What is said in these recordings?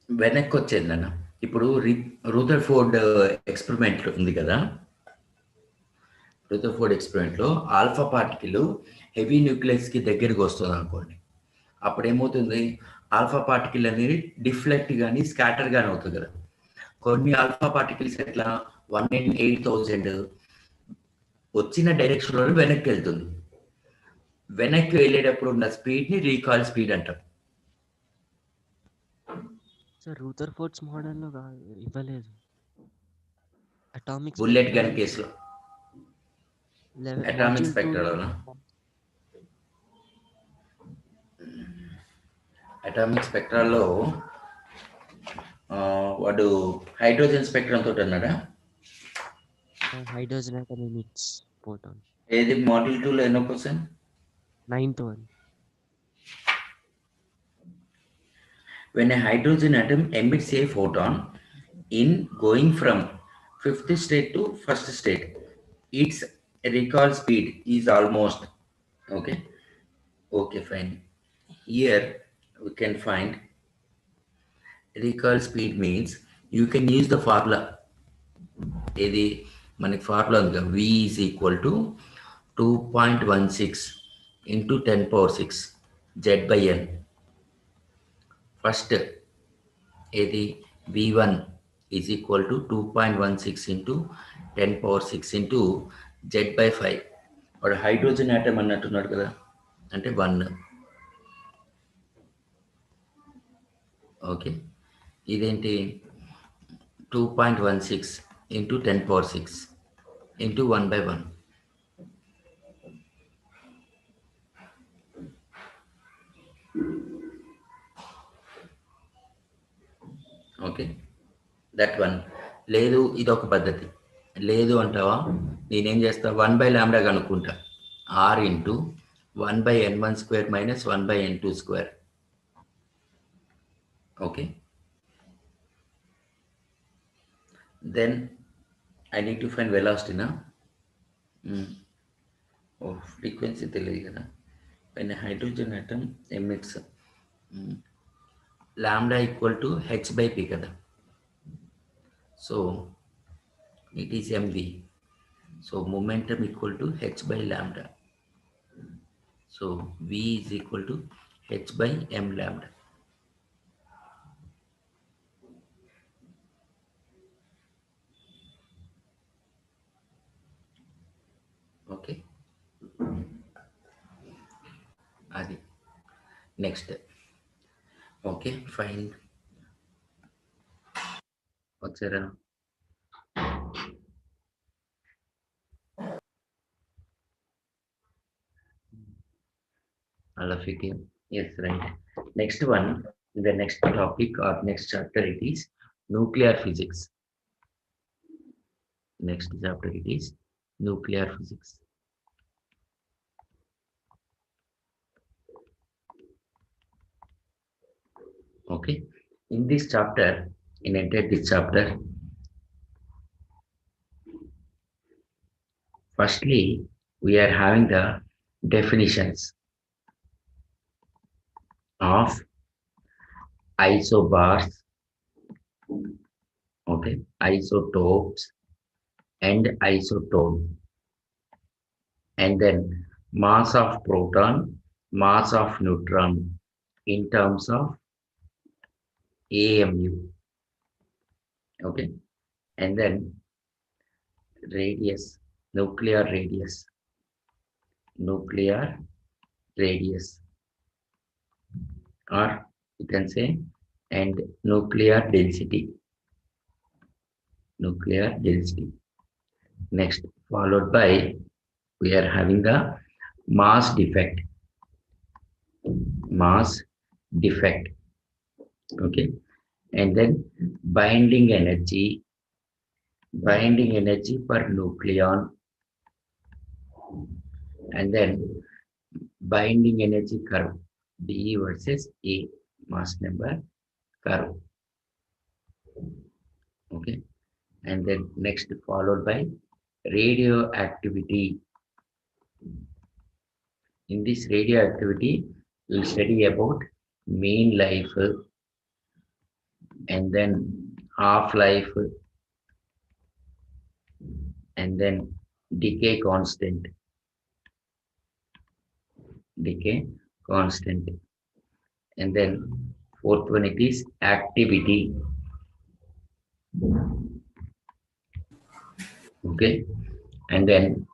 వెనక్కి వచ్చేందన్న. ఇప్పుడు Rutherford experiment ఉంది కదా, రూదర్ఫోర్డ్ ఎక్స్పెరిమెంట్లో ఆల్ఫా పార్టికల్ హెవీ న్యూక్లియస్కి దగ్గరికి వస్తుంది అనుకోండి, అప్పుడు ఏమవుతుంది, ఆల్ఫా పార్టికల్ అనేది డిఫ్లెక్ట్ కానీ స్కాటర్ కానీ అవుతుంది కదా. కొన్ని ఆల్ఫా పార్టికల్స్ ఎట్లా 1 in 8,000 వచ్చిన డైరెక్షన్లో వెనక్కి వెళ్తుంది. వెనక్కి వెళ్ళేటప్పుడు ఉన్న స్పీడ్ని రీకాల్ స్పీడ్ అంటాం. సార్ రూదర్ఫోర్డ్స్ మోడల్లో ఇవ్వలేదు. అటామిక్ బుల్లెట్ గన్ కేసులో అటామిక్ స్పెక్ట్రాలోనా, అటామిక్ స్పెక్ట్రాల్లో వాడు హైడ్రోజన్ స్పెక్ట్రమ్ తోటి అన్నాడా? Hydrogen atom emits photon. ఏది మోడల్ 2లో ఎన్నో question? 9th one. When a hydrogen atom emits a photon in going from 5th state to 1st state, its recall speed is almost okay fine. Here we can find recall speed means you can use the formula. ఇది మనకి formula ఉంది కదా, V is equal to 2.16 into 10 power 6 Z/N. First ఏది V1 is equal to 2.16 into 10 power 6 into Z/5. వాడు hydrogen atom అన్నట్టున్నాడు కదా, అంటే 1. Okay, ఇదేంటి 2.16 into 10 power 6 into 1/1. Okay, that one. లేదు ఇదొక పద్ధతి, లేదు అంటావా, నేనేం చేస్తా, 1/λ కనుక్కుంటా, R into 1/n1 square minus 1/n2 square. Okay, then I need to find velocity na. Frequency తెలియదు కదా. When a hydrogen atom emits lambda equal to h/p kada, so it is mv, so momentum equal to h/λ, so v is equal to h/m/λ. Okay, అది next. Okay fine, వచ్చారా? All of you came? Yes, right. Next one, the next topic or next chapter, it is nuclear physics. Next chapter it is nuclear physics. Okay, in this chapter, in entire this chapter, firstly we are having the definitions of isobars, okay, isotopes and isotone, and then mass of proton, mass of neutron in terms of AMU. Okay, and then radius, nuclear radius, or you can say, and nuclear density. Next, followed by we are having the mass defect. Okay, and then binding energy per nucleon, and then binding energy curve, B versus A, mass number curve. Okay, and then next followed by radioactivity. In this radioactivity, we'll study about main life, and then half-life, and then decay constant, decay constant, and then fourth one it is activity. Okay, and then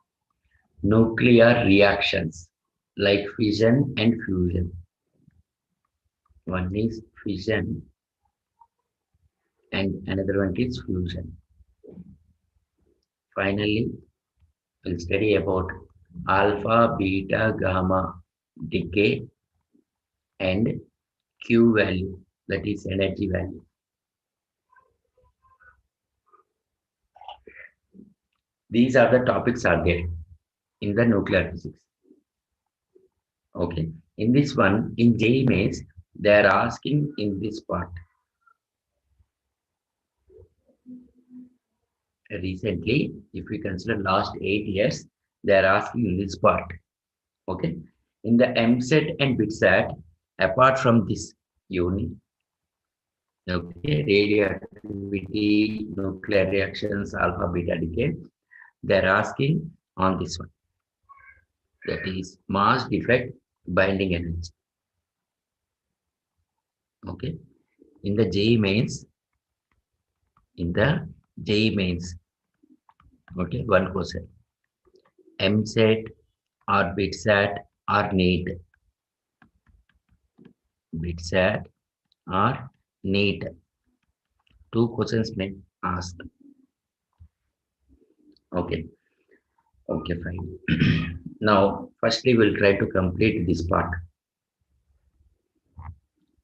nuclear reactions like fission and fusion. One is fission and another one is fusion. Finally, we'll study about alpha, beta, gamma decay and Q value, that is energy value. These are the topics are there in the nuclear physics. Okay. In this one, in JEE Mains, they are asking in this part. Recently, if we consider last 8 years, they are asking in this part. Okay. In the MSET and BITSAT, apart from this unit, okay, radioactivity, nuclear reactions, alpha, beta decay, they are asking on this one. That is mass defect binding energy. Okay. In the JEE Mains, okay, one question. MSET or BITSAT or NEET. BITSAT or NEET. Two questions may ask. Okay. Okay, fine. Now, firstly, we'll try to complete this part.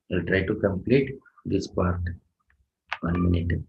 We'll try to complete this part. 1 minute.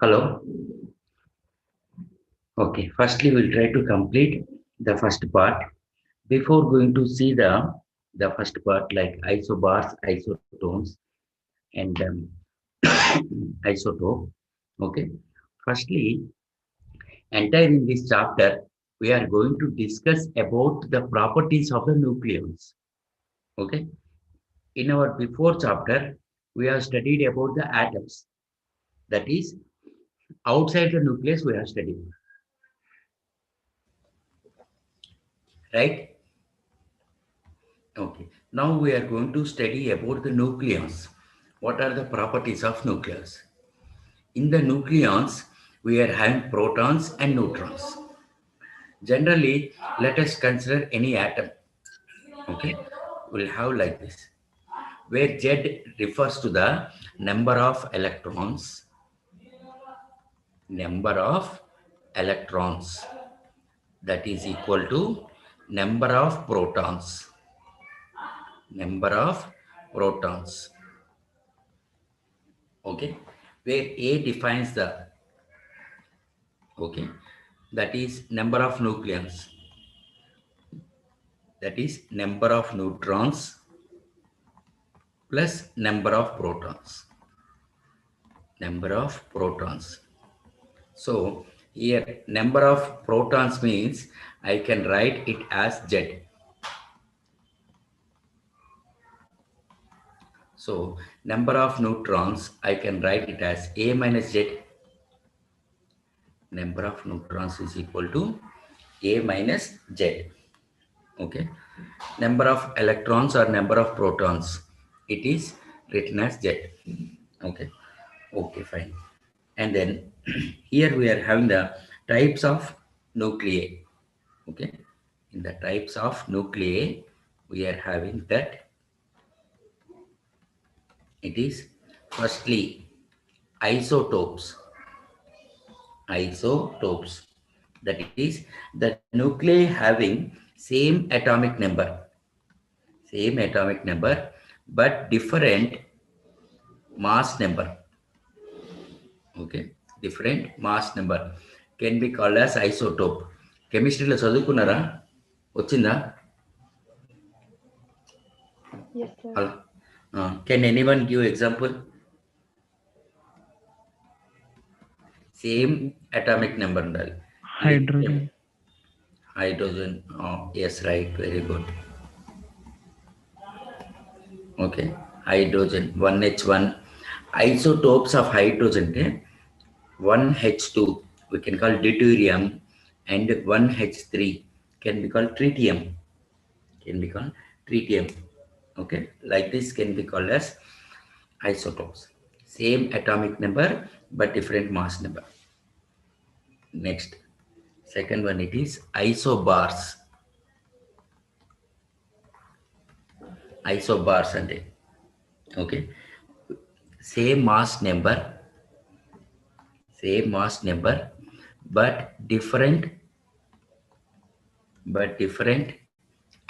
Hello. Okay. Firstly, we'll try to complete the first part. Before going to see the first part like isobars, isotones, and isotope. Okay. Firstly, entire in this chapter, we are going to discuss about the properties of the nucleons. Okay. In our before chapter, we have studied about the atoms. That is, outside the nucleus, we have studied. right? Okay. Now we are going to study about the nucleons. What are the properties of nucleus? In the nucleons, we are having protons and neutrons. Generally, let us consider any atom. Okay, we'll have like this, where Z refers to the number of electrons, that is equal to number of protons, number of protons. Okay, where A defines the, okay, that is number of nucleons, that is number of neutrons plus number of protons, number of protons. So here number of protons means I can write it as Z. So number of neutrons I can write it as A minus Z. Number of neutrons is equal to A minus Z. Okay. Number of electrons or number of protons, it is written as Z. Okay. Okay, fine. And then here we are having the types of nuclei. Okay. In the types of nuclei, we are having that it is firstly isotopes. Isotopes. That is the nuclei having same atomic number, but different mass number. Okay, different mass number can be called as isotope. కెమిస్ట్రీలో చదువుకున్నారా? వచ్చిందా? Yes, sir. Can anyone give example? Same atomic number ఉండాలి. Hydrogen. Yes, right. Very good. Okay. Hydrogen 1H1. Isotopes of hydrogen 1H2 we can call deuterium, and 1H3 can be called tritium. Okay. Like this can be called as isotopes. Same atomic number but different mass number. Next, second one, it is isobars. Isobars ante, okay, same mass number but different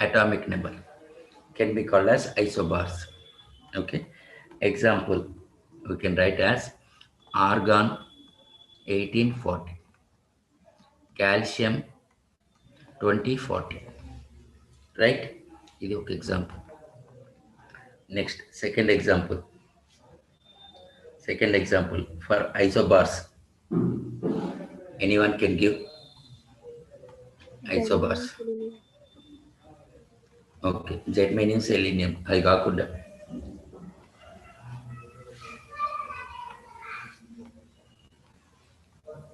atomic number can be called as isobars. Okay, example we can write as argon 1840, calcium 2040, right? This is example. Next, second example for isobars. Anyone can give isobars? Okay, germanium, selenium. అది కాకుండా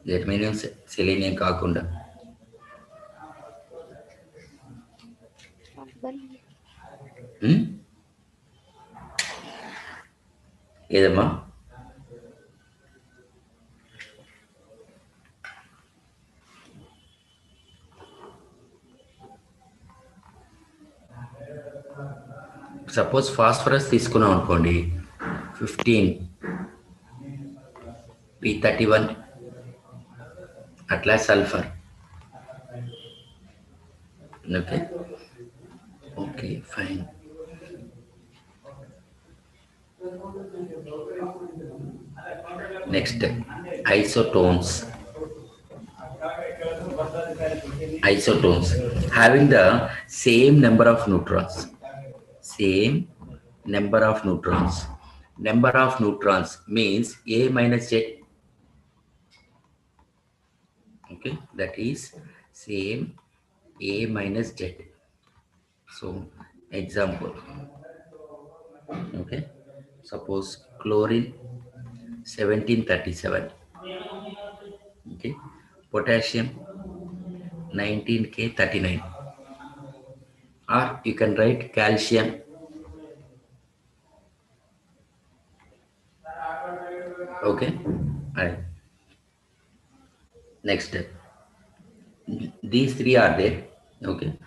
germanium selenium కాకుండా ఏదమ్మా? Suppose phosphorus తీసుకున్నాం అనుకోండి, 15 P31, అట్లా sulphur. Okay, okay, fine. Next, isotones. Isotones having the same number of neutrons. Number of neutrons means A minus Z. Okay, that is same A minus Z. So example, okay, suppose chlorine 1737, okay, potassium 19K39, or you can write calcium. Okay. Alright. Next step. These three are there. Okay.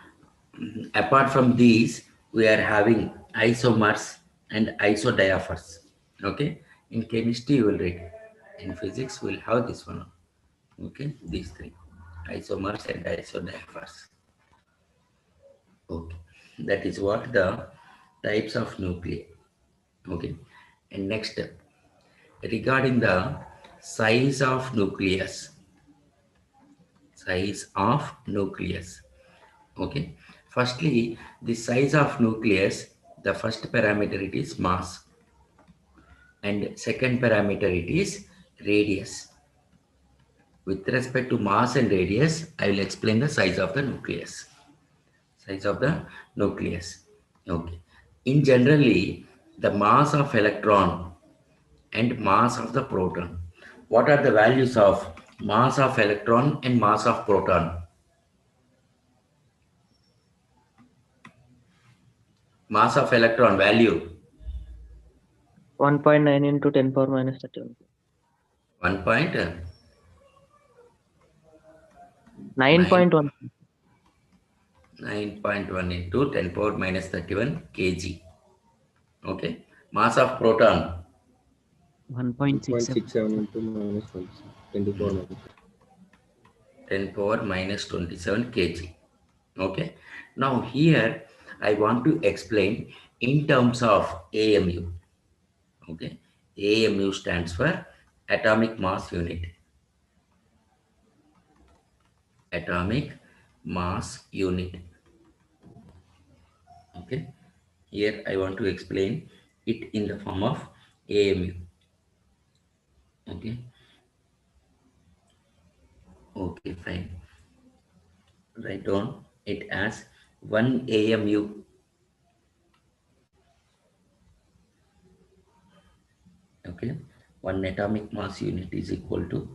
Apart from these, we are having isomers and isodiaphers. Okay. In chemistry, you will read. In physics, we'll have this one. Okay. These three, isomers and isodiaphers. Okay. That is what the types of nuclei. Okay. And next step, regarding the size of nucleus. Size of nucleus. Okay. Firstly, the size of nucleus, the first parameter it is mass, and second parameter it is radius. With respect to mass and radius, I will explain the size of the nucleus. Size of the nucleus. Okay. In generally, the mass of electron and mass of the proton. What are the values of mass of electron and mass of proton? Mass of electron value 1.9 into 10 power minus 31. 9.1. 9.1 into 10 power minus 31 kg. Okay. Mass of proton 1.67. 0.67 into minus 24 10 power minus 27 kg. Okay. Now here I want to explain in terms of AMU. Okay. AMU stands for atomic mass unit. Atomic mass unit. Okay. Here I want to explain it in the form of AMU. Okay. Okay, fine. Write down it as 1 AMU. Okay. 1 atomic mass unit is equal to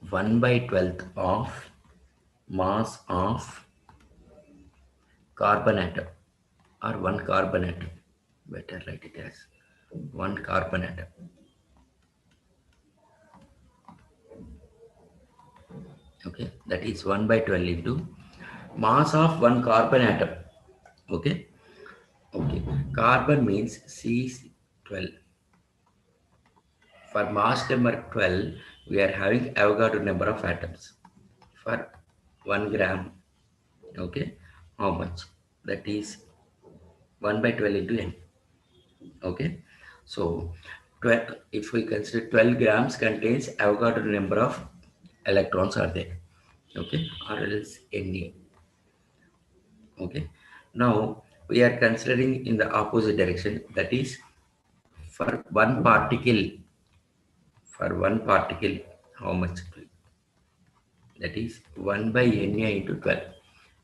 1/12 of mass of carbon atom, or 1 carbon atom. Better write it as 1 carbon atom. Okay, that is 1/12 into mass of 1 carbon atom. Okay. Okay. Carbon means C12. For mass number 12, we are having Avogadro number of atoms. For 1 gram, okay, how much? That is 1/12 into n. Okay. So 12, if we consider 12 grams contains Avogadro number of electrons are there. Okay, or else Na. Okay. Now we are considering in the opposite direction, that is for one particle, how much? That is 1/Na into 12,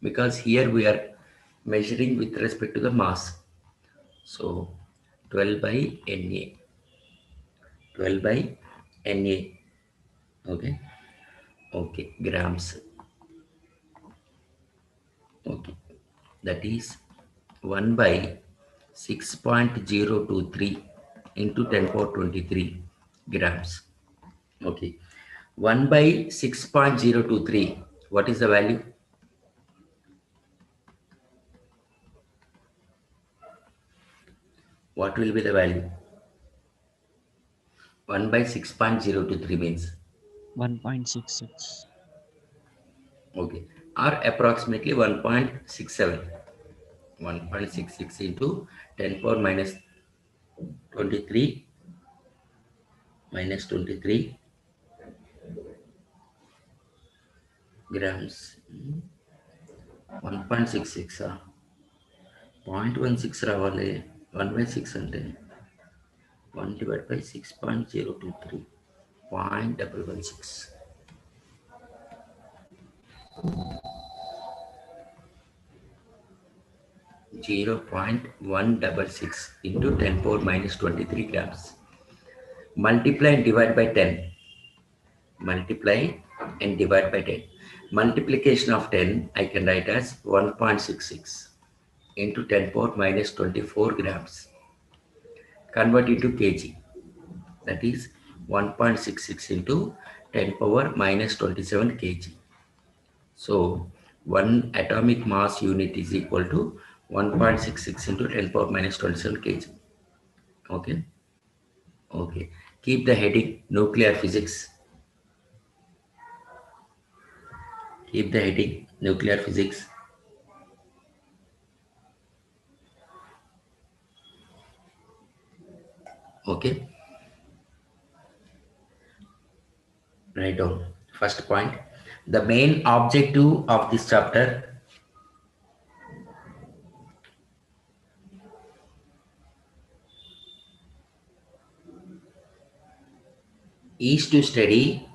because here we are measuring with respect to the mass. So 12/Na. 12/Na. Okay. Okay, grams. Okay, that is 1/6.023 into 10 power 23 grams. Okay, 1/6.023. What is the value? What will be the value? 1/6.023 means 1.66. okay, or approximately 1.67. 1.66 into 10 power minus 23 grams. 1.66 0.16 రావాలి. 1/6 అంటే 1 divided by 6.023 0.116. 0.166 into 10 power minus 23 grams. Multiply and divide by 10. Multiply and divide by 10. Multiplication of 10, I can write as 1.66 into 10 power minus 24 grams. Convert into kg. That is 1.66 into 10 power minus 27 kg. So 1 atomic mass unit is equal to 1.66 into 10 power minus 27 kg. Okay. Okay. Keep the heading nuclear physics. Keep the heading nuclear physics. Okay. Write down. First point. The main objective of this chapter is to study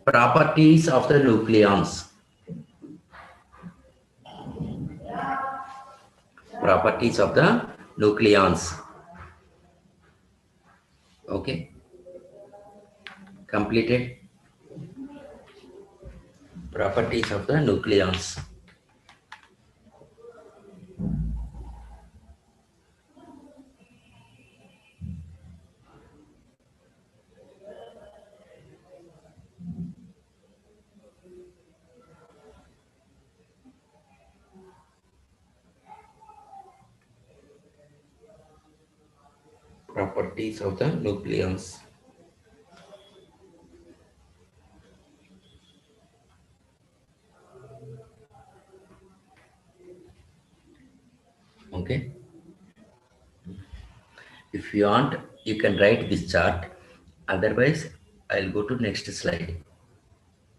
properties of the nucleons. Properties of the nucleons. Okay. Completed. Properties of the nucleons. Properties of the nucleons. Okay. If you want, you can write this chart. Otherwise, I'll go to next slide.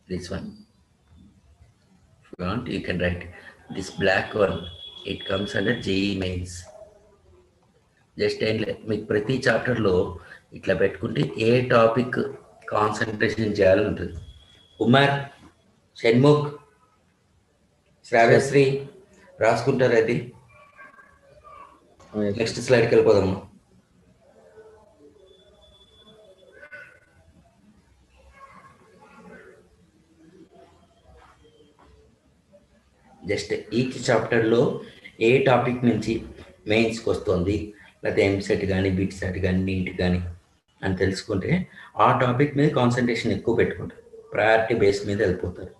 This one. If you want, you can write this black one. It comes under JE mains. Just ఏం లేదు, మీకు ప్రతి చాప్టర్లో ఇట్లా పెట్టుకుంటే ఏ topic concentration చేయాలని ఉంటుంది. ఉమర్, షణ్ముఖ్, శ్రావ్యశ్రీ రాసుకుంటారు అది. నెక్స్ట్ స్లైడ్కి వెళ్ళిపోదాము. జస్ట్ ఈచ్ చాప్టర్లో ఏ టాపిక్ నుంచి మెయిన్స్కి వస్తుంది, లేకపోతే ఎంసెట్ కానీ బిట్ సెట్ కానీ నీట్ కానీ అని తెలుసుకుంటే ఆ టాపిక్ మీద కాన్సన్ట్రేషన్ ఎక్కువ పెట్టుకుంటారు. ప్రయారిటీ బేస్ మీద వెళ్ళిపోతారు.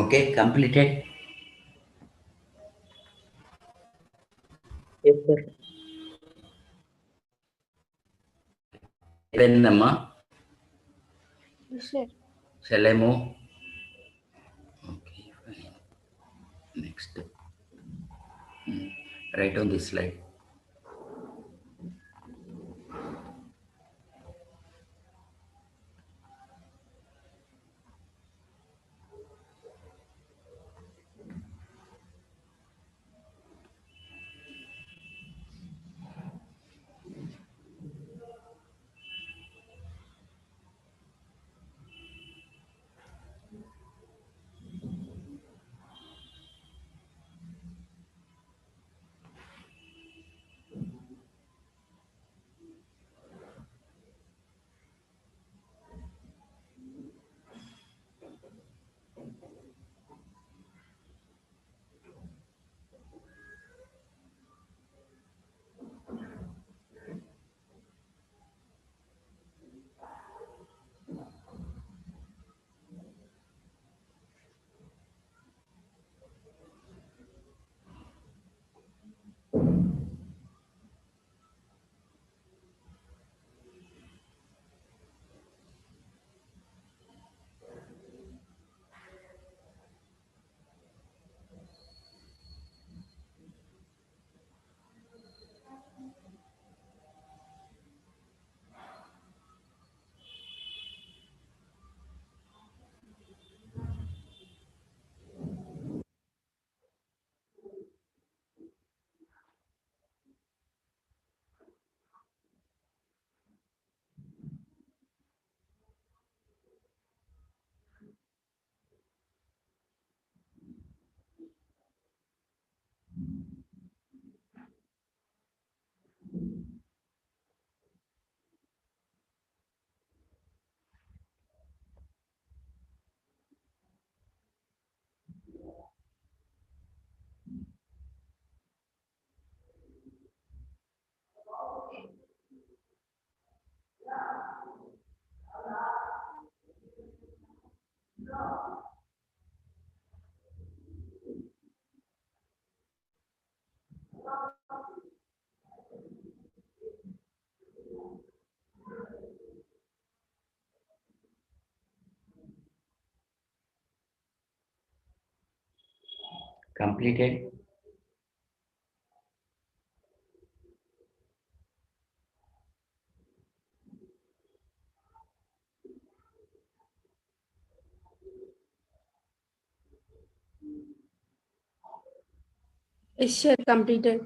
Okay, completed. Yes, sir. Namma, Yes, sir. shall I move? Okay, fine. Next. Write on this slide. Completed. Yes, sir. Completed.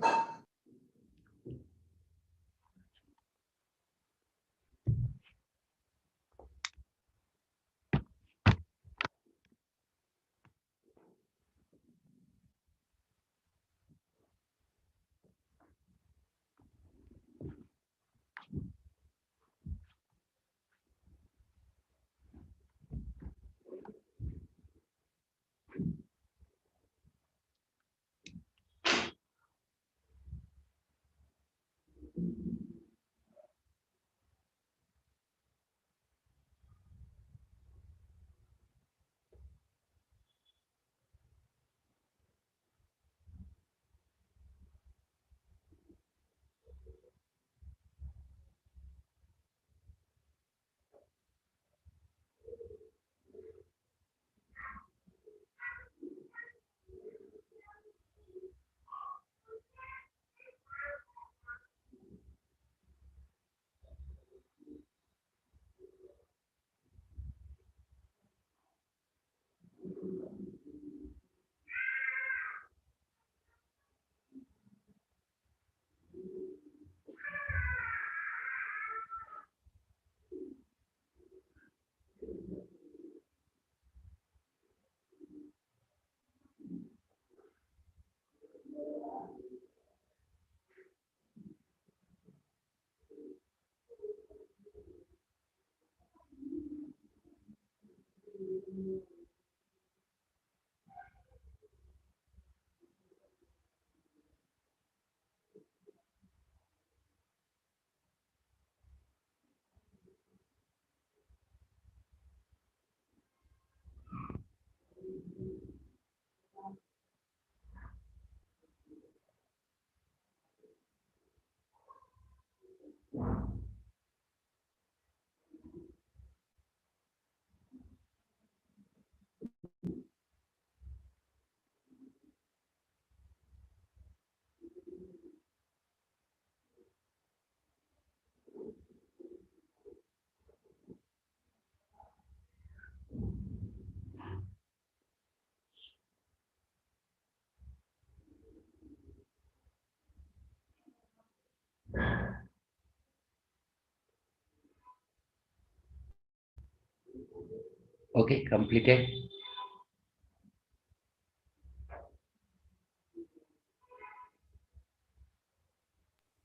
Okay, completed.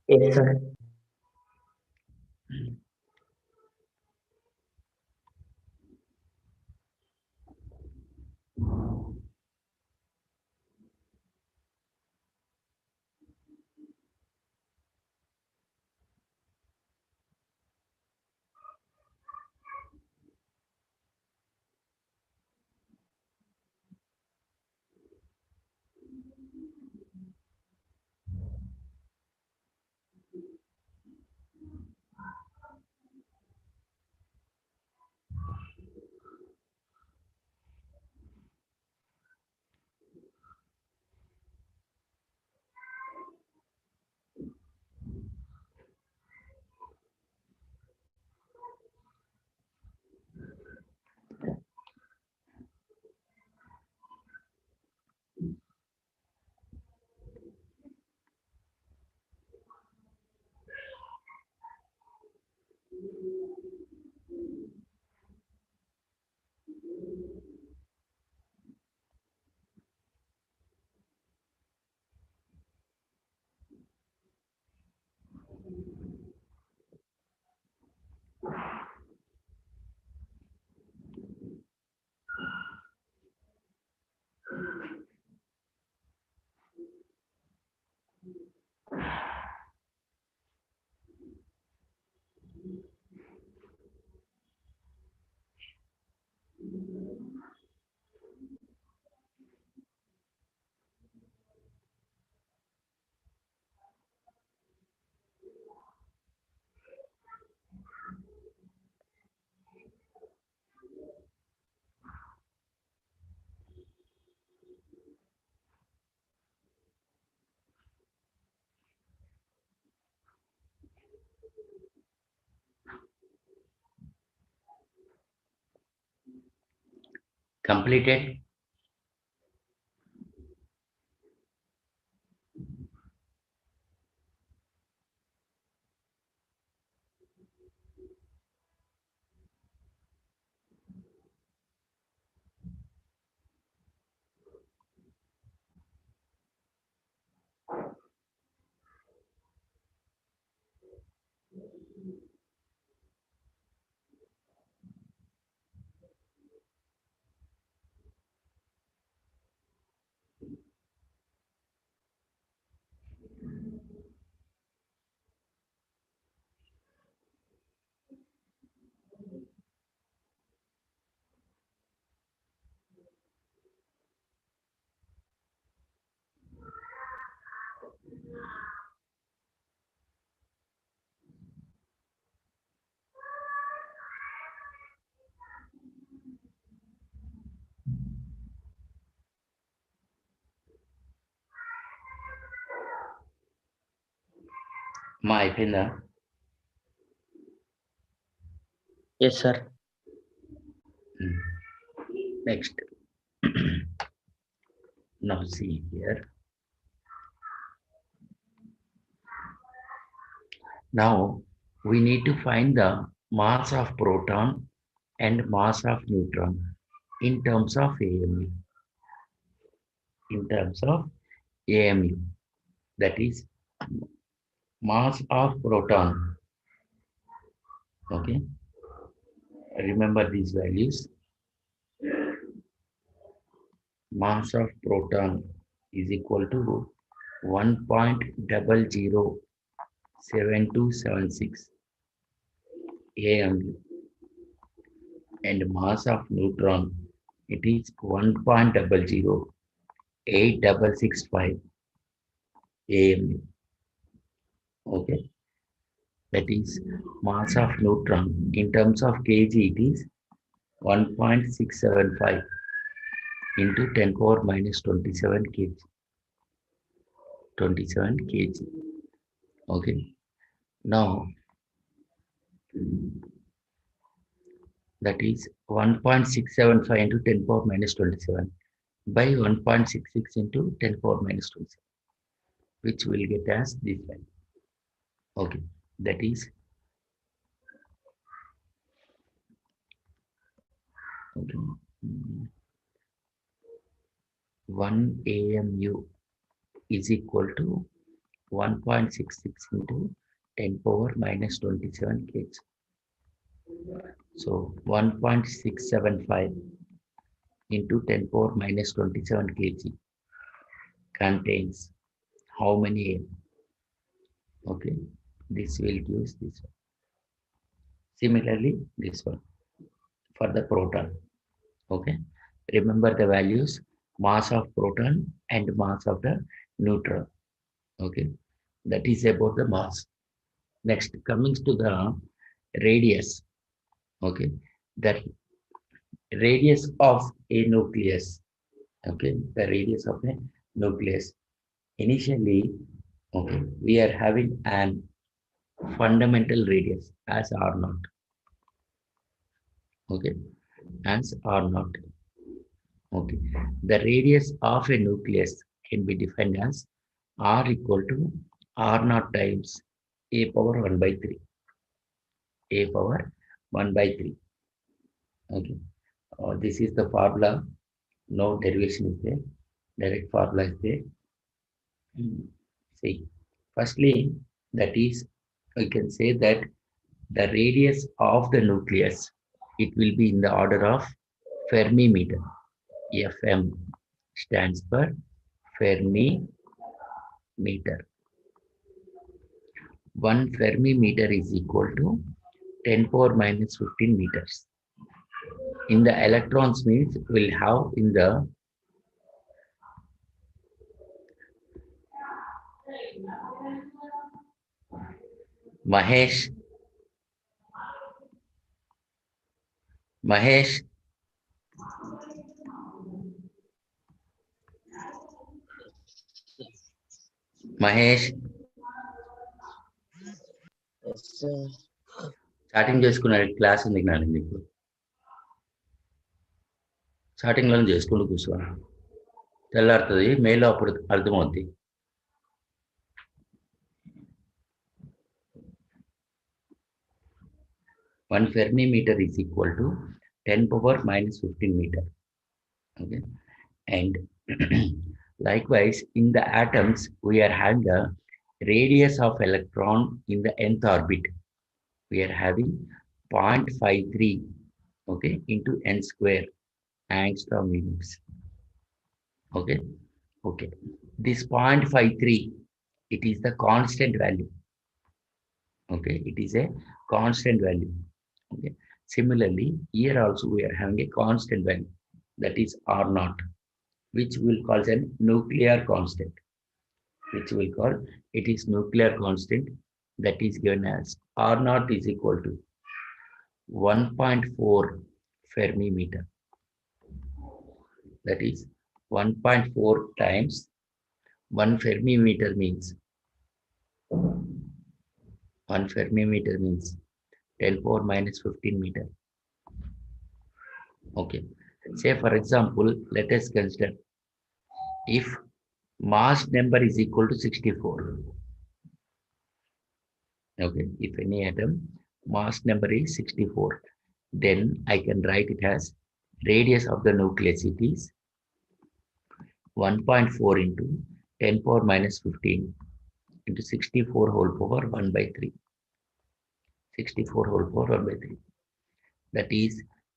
Yes, sir. Completed? మా అయిపోయిందా? Yes, sir. Next. Now see here. Now we need to find the mass of proton and mass of neutron in terms of AMU. In terms of AMU, that is mass of proton. Okay, remember these values. Mass of proton is equal to 1.007276 AMU, and mass of neutron, it is 1.008665 AMU. Okay, that is mass of neutron in terms of kg, it is 1.675 into 10 power minus 27 kg. 27 kg. Okay, now that is 1.675 into 10 power minus 27 by 1.66 into 10 power minus 27, which will get as this value. Okay, that is 1 AMU is equal to 1.66 into 10 power minus 27 kg. So 1.675 into 10 power minus 27 kg contains how many AM? Okay, this will give this one. Similarly, this one for the proton. Okay, remember the values: mass of proton and mass of the neutron. Okay, that is about the mass. Next, coming to the radius. Okay, that radius of a nucleus. Okay, the radius of a nucleus. Initially, okay, we are having an fundamental radius as R0. Okay, as R0. Okay, the radius of a nucleus can be defined as R equal to R0 times A power 1 by 3. A power 1 by 3. Okay, this is the formula. No derivation is there. Direct formula is there. See, firstly, that is, we can say that the radius of the nucleus, it will be in the order of Fermi meter. FM stands for Fermi meter. 1 Fermi meter is equal to 10 power minus 15 meters. In the electrons means we'll have in the Mahesh. Mahesh. Mahesh. Yes, sir. Chatting చేసుకునే class ఉంది నాని మీకు. చాటింగ్లో చేసుకుంటూ కూర్చోవాలి. తెల్లారుతుంది మేలో అప్పుడు అర్థమవుద్ది. One Fermi meter is equal to 10 power minus 15 meter. Okay, and likewise in the atoms we are having the radius of electron in the nth orbit. We are having 0.53, okay, into n square angstrom units. Okay, okay. This 0.53, it is the constant value. Okay, it is a constant value. Okay. Similarly, here also we are having a constant value, that is R naught, which we will call as a nuclear constant. Which we will call it is nuclear constant, that is given as R naught is equal to 1.4 Fermi meter. That is 1.4 times 1 Fermi meter means 1 Fermi meter means 10 power minus 15 meter. Okay. Say for example, let us consider if mass number is equal to 64. Okay. If any atom mass number is 64, then I can write it as radius of the nucleus. It is 1.4 into 10 power minus 15 into 64 whole power 1 by 3. 64 whole power 1 by 3. That is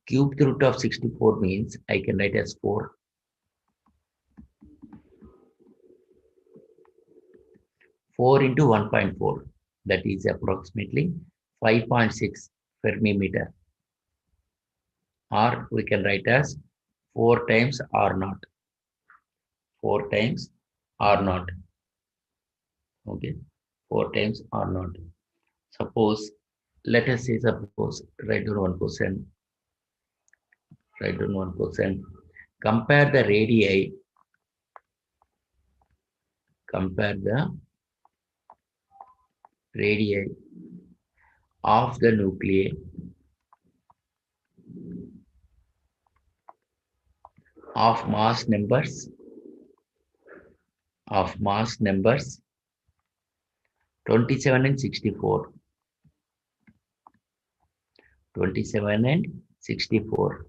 cubed root of 64 means I can write as 4. 4 into 1.4, that is approximately 5.6 Fermi meter. Or we can write as 4 times R naught. 4 times R naught. Okay, 4 times R naught. Suppose, let us say, suppose, write down 1%. Write down 1%. Compare the radii. Compare the radii of the nuclei of mass numbers 27 and 64. 27 and 64.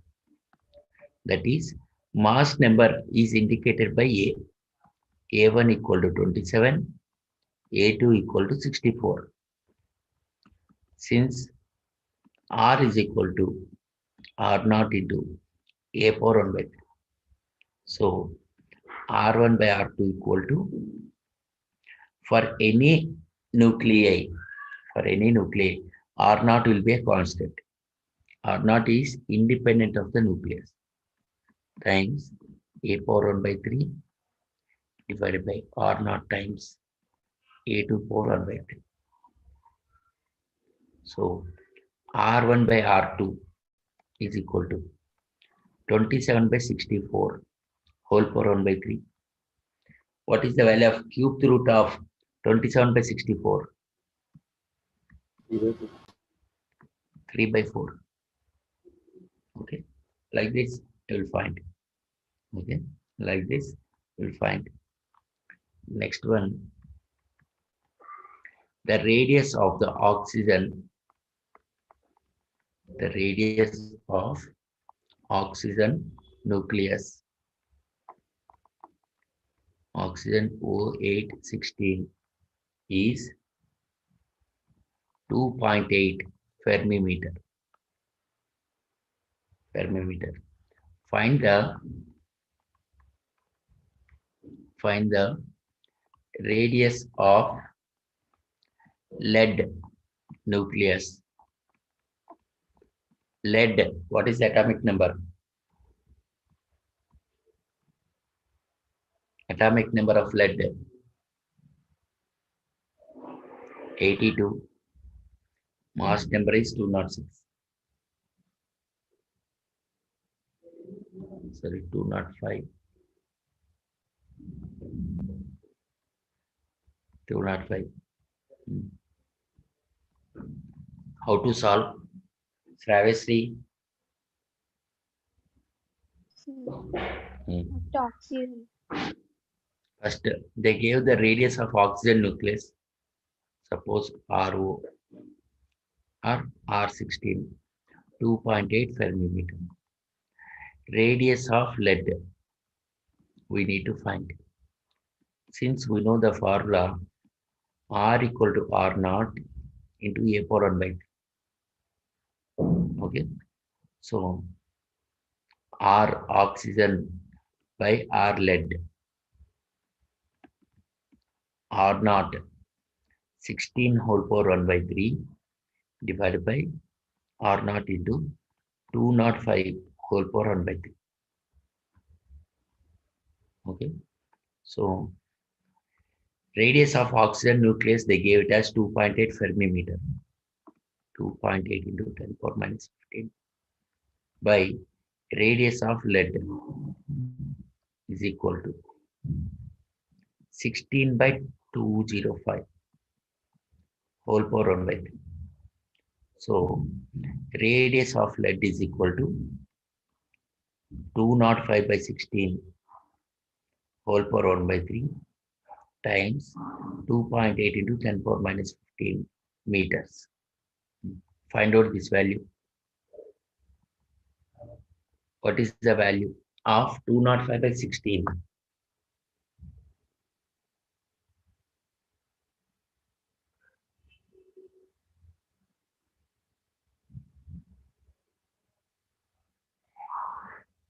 That is, mass number is indicated by A. A1 equal to 27, A2 equal to 64. Since R is equal to R naught into A power 1 by 3. So R1 by R2 equal to, for any nuclei, R naught will be a constant. R naught is independent of the nucleus, times A power 1 by 3 divided by R naught times A2 power 1 by 3. So R1 by R2 is equal to 27 by 64 whole power 1 by 3. What is the value of cubed root of 27 by 64? 3 by 4. Okay, like this you will find. Okay, like this you will find. Next one, the radius of the oxygen. The radius of oxygen nucleus. Oxygen O816 is 2.8 Fermi meter. Fermi meter. Find the radius of lead nucleus. Lead, what is the atomic number? Atomic number of lead 82. Mass number is 206. Sorry, 205. 205. How to solve? Travesty. Oxygen. First, they gave the radius of oxygen nucleus, suppose RO or R16, 2.8 fermimeter. Radius of lead, we need to find. Since we know the formula, R equal to R naught into A power 1 by 3. Okay, so R oxygen by R lead, R naught 16 whole power 1 by 3 divided by R naught into 205 whole power 1 by 3. Okay, so radius of oxygen nucleus, they gave it as 2.8 fermimeter. 2.8 into 10 power minus 15 by radius of lead is equal to 16 by 205 whole power 1 by 3. So radius of lead is equal to 205 by 16 whole power 1 by 3 times 2.8 into 10 power minus 15 meters. Find out this value. What is the value of 205 by 16?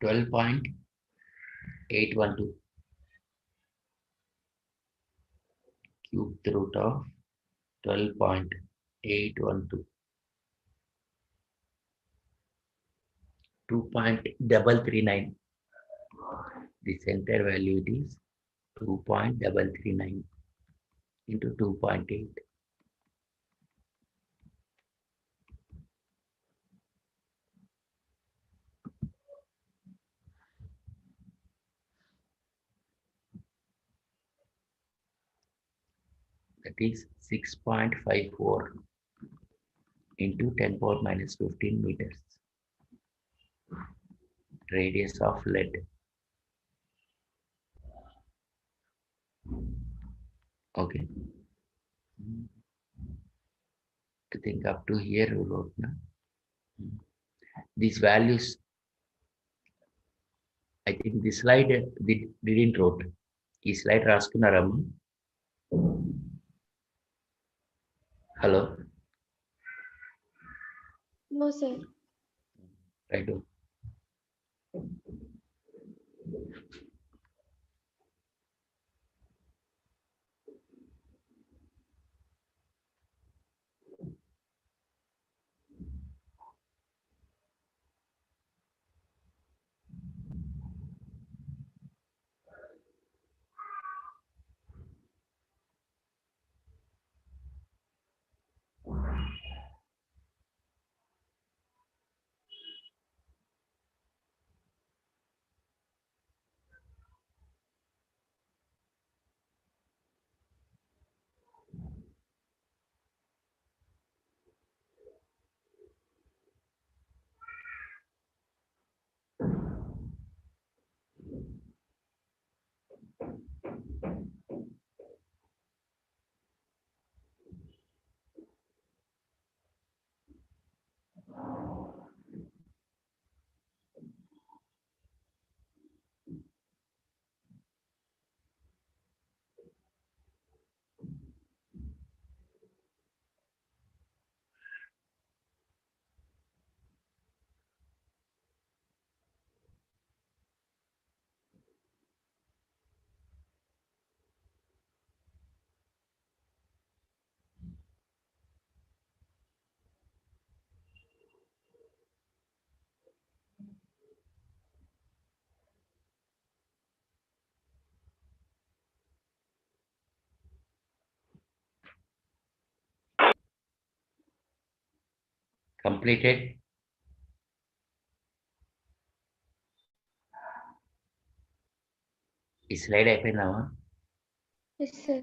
$12.812 cubed root of 12.812 2.339. The center value is 2.339 into 2.8. That is 6.54 into 10 power minus 15 meters. Radius of lead. Okay. I think up to here we wrote. Na? These values, I think this slide didn't wrote. This slide రాసుకున్నారమ్మా? Hello. No, sir. Right. Completed. ఈ slide అయిపోయిందామా? Yes, sir.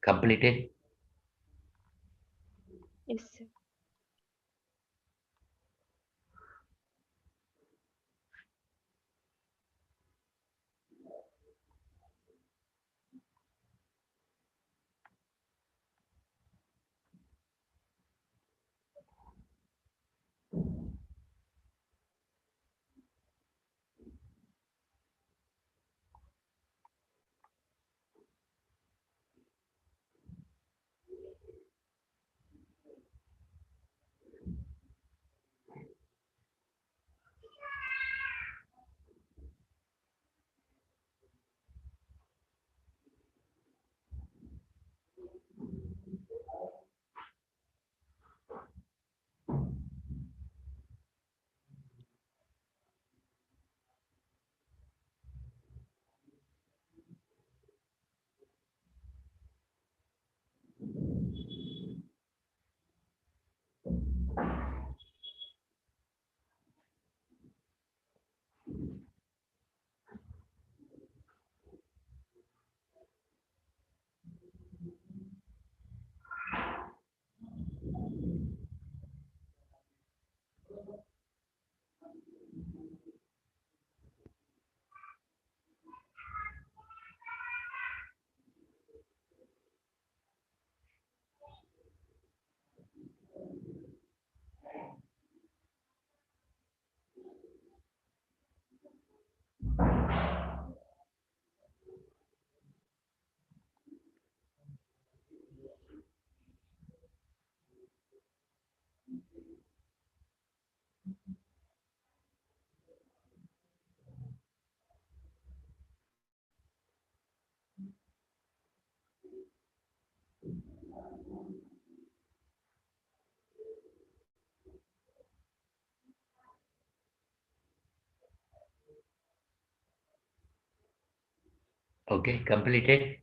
Completed. Yes, sir. Okay, completed.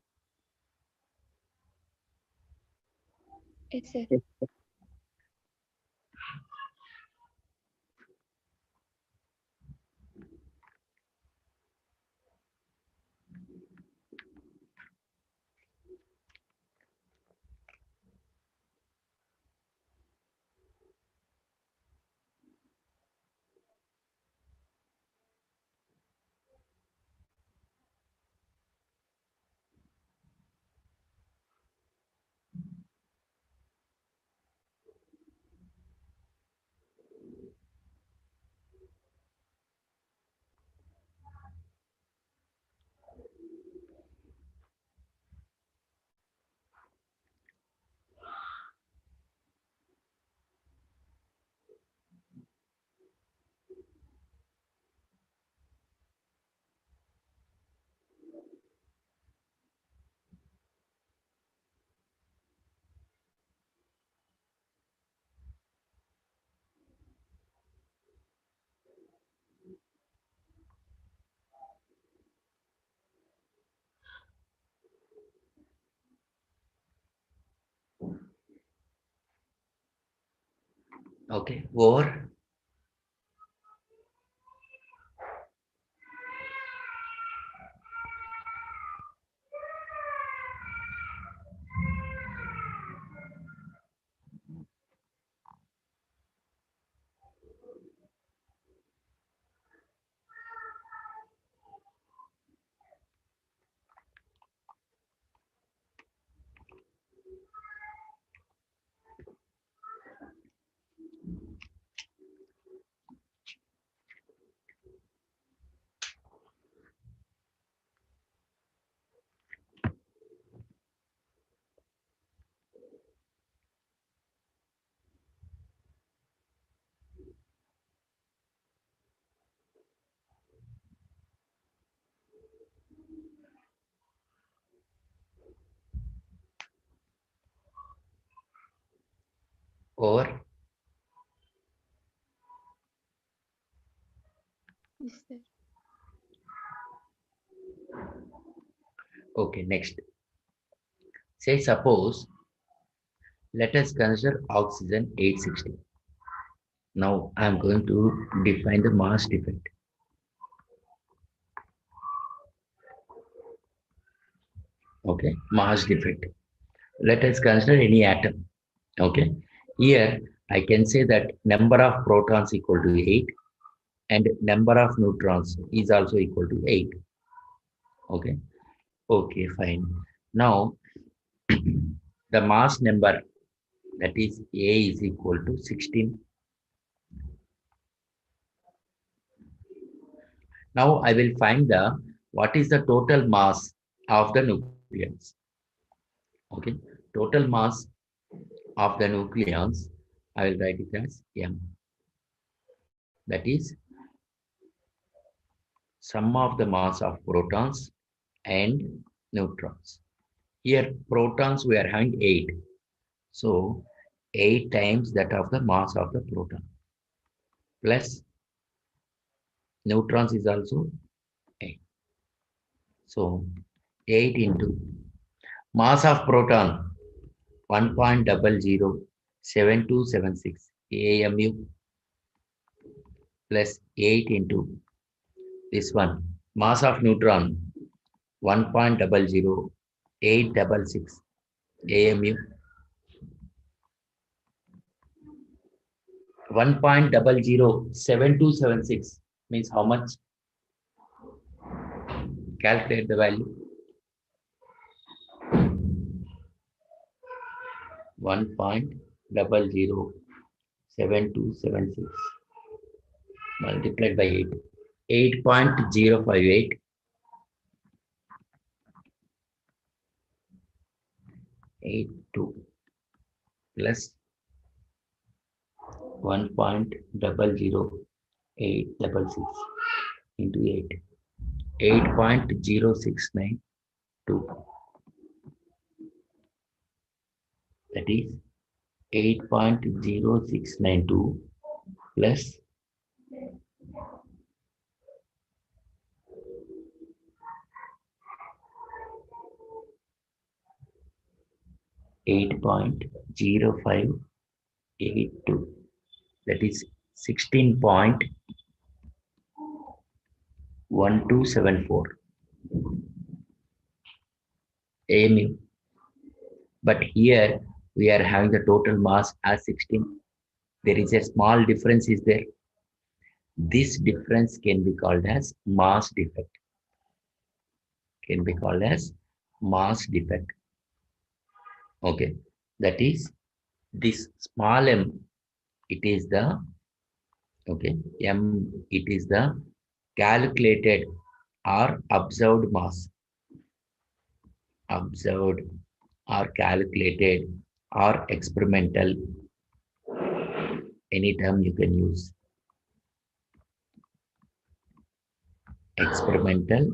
Yes, sir. Yes. Okay, over. over. Yes, sir. Okay, next. Say suppose, let us consider oxygen 860. Now I am going to define the mass defect. Okay, mass defect. Let us consider any atom. Okay, here I can say that number of protons equal to 8 and number of neutrons is also equal to 8. Okay, okay, fine. Now the mass number, that is A, is equal to 16. Now I will find the what is the total mass of the nucleons. Okay, total mass of the nucleons, I will write it as M. That is sum of the mass of protons and neutrons. Here protons we are having 8. So 8 times that of the mass of the proton plus neutrons is also 8. So 8 into mass of proton 1.007276 AMU plus 8 into this one mass of neutron 1.00866 AMU 1.007276 means how much? Calculate the value. 1.007276 multiplied by 8. 8.058 82 plus 1.00866 into 8. 8.0692. That is 8.0692 plus 8.0582. That is 16.1274 AMU. But here we are having the total mass as 16. There is a small difference is there. This difference can be called as mass defect. Can be called as mass defect. Okay, that is this small m. It is the m. It is the calculated or observed mass. Observed or calculated or experimental. Any term you can use. Experimental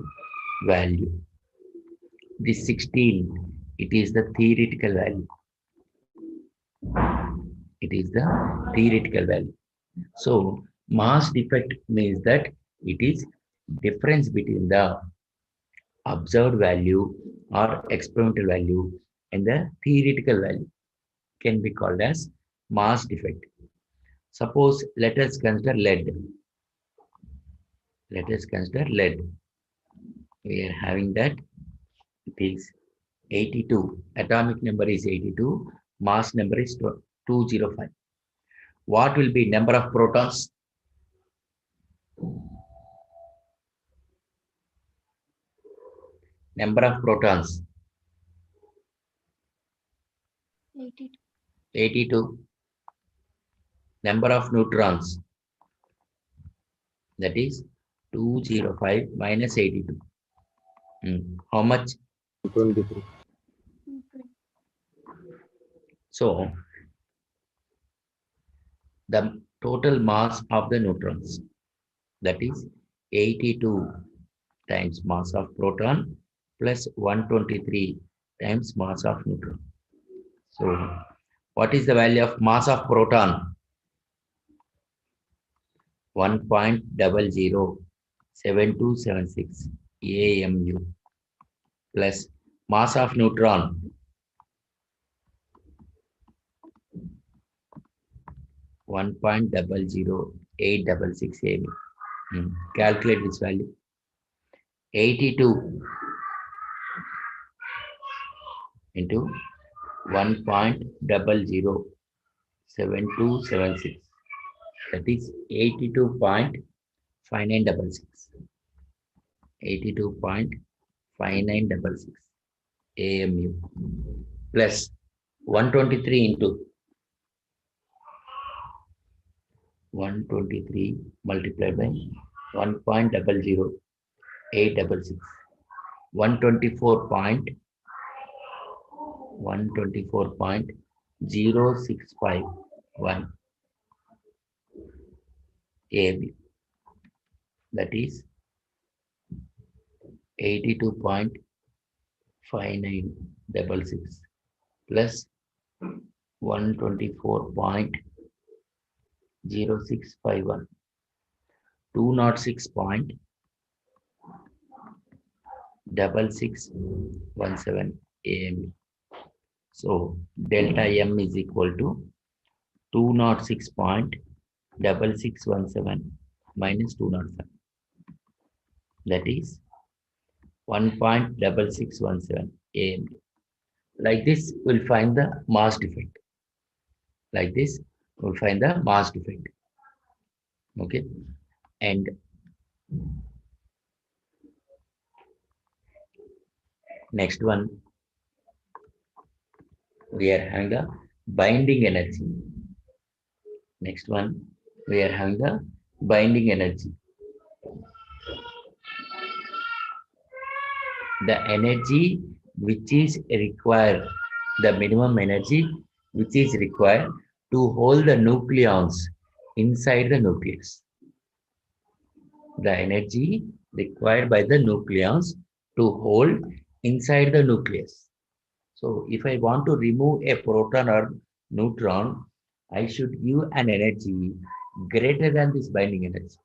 value. This 16, it is the theoretical value. It is the theoretical value. So mass defect means that it is difference between the observed value or experimental value and the theoretical value can be called as mass defect. Suppose let us consider lead. Let us consider lead. We are having that it is 82. Atomic number is 82. Mass number is 205. What will be number of protons? Number of protons 82. 82. Number of neutrons, that is 205 minus 82. How much? 23. So the total mass of the neutrons, that is 82 times mass of proton plus 123 times mass of neutron. So What is the value of mass of proton? 1.007276 AMU plus mass of neutron 1.00866 AMU. Calculate this value. 82 into 1.007276. That is 82.5966. 82.5966 AMU plus 123 into 123 multiplied by 1.00866. 124.0651 AMU. That is 82.5966 plus 124.0651, 206.6617 AMU. So delta M is equal to 206.6617 minus 205. That is 1.6617 AMU. Like this, we'll find the mass defect. Like this, we'll find the mass defect. Okay. And next one, we are having the binding energy. Next one, we are having the binding energy. The energy which is required, the minimum energy which is required to hold the nucleons inside the nucleus. The energy required by the nucleons to hold inside the nucleus. So if I want to remove a proton or neutron, I should give an energy greater than this binding energy.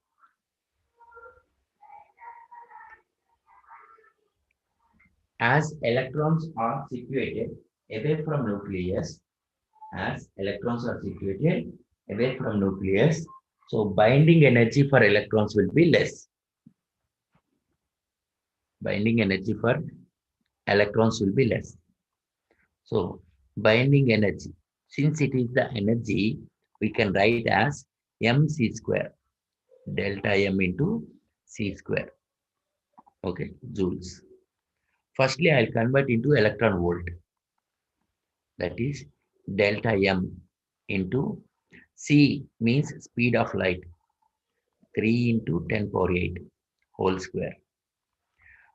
As electrons are situated away from nucleus, so binding energy for electrons will be less. Binding energy for electrons will be less. So binding energy, since it is the energy, we can write as mc square, delta M into c square. Okay, joules. Firstly, I'll convert into electron volt. That is delta M into c means speed of light, 3 into 10 power 8 whole square.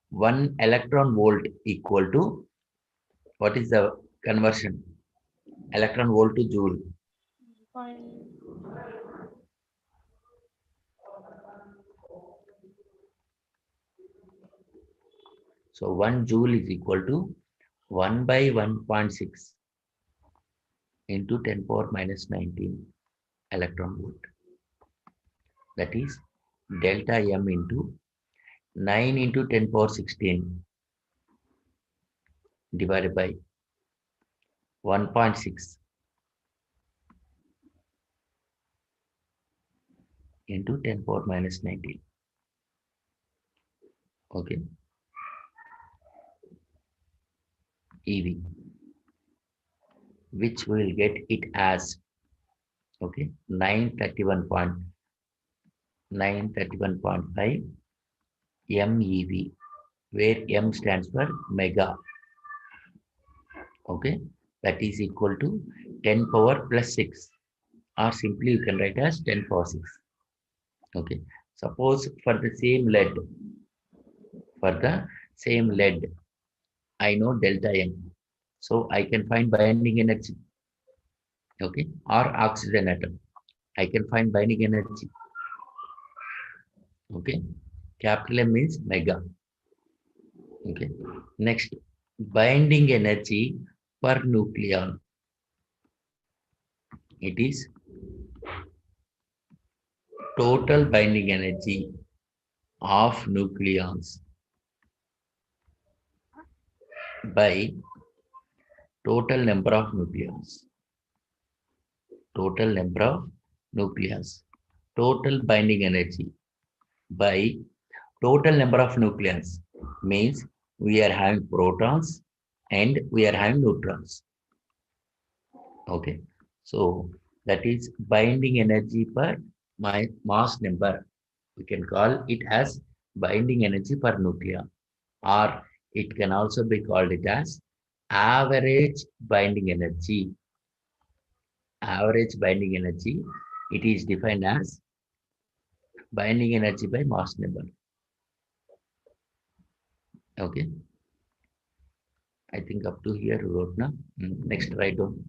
1 electron volt equal to, what is the conversion? Electron volt to joule. So 1 joule is equal to 1 by 1.6 into 10 power minus 19 electron volt. That is delta M into 9 into 10 power 16 divided by 1.6 into 10 power minus 19. Okay. EV, which we will get it as, okay, 931.5 MeV, where M stands for mega. Okay, that is equal to 10 power plus 6, or simply you can write as 10 power 6. Okay, suppose for the same lead, I know delta M, so I can find binding energy. Okay, or oxygen atom, I can find binding energy. Okay, capital M means mega. Okay, next, binding energy per nucleon. It is total binding energy of nucleons by total number of nucleons. Total number of nucleons. Total binding energy by total number of nucleons means we are having protons and we are having neutrons. Okay, so that is binding energy per my mass number. We can call it as binding energy per nucleon, or it can also be called it as average binding energy. Average binding energy, it is defined as binding energy by mass number. Okay, I think up to here, wrote now. Next, write down.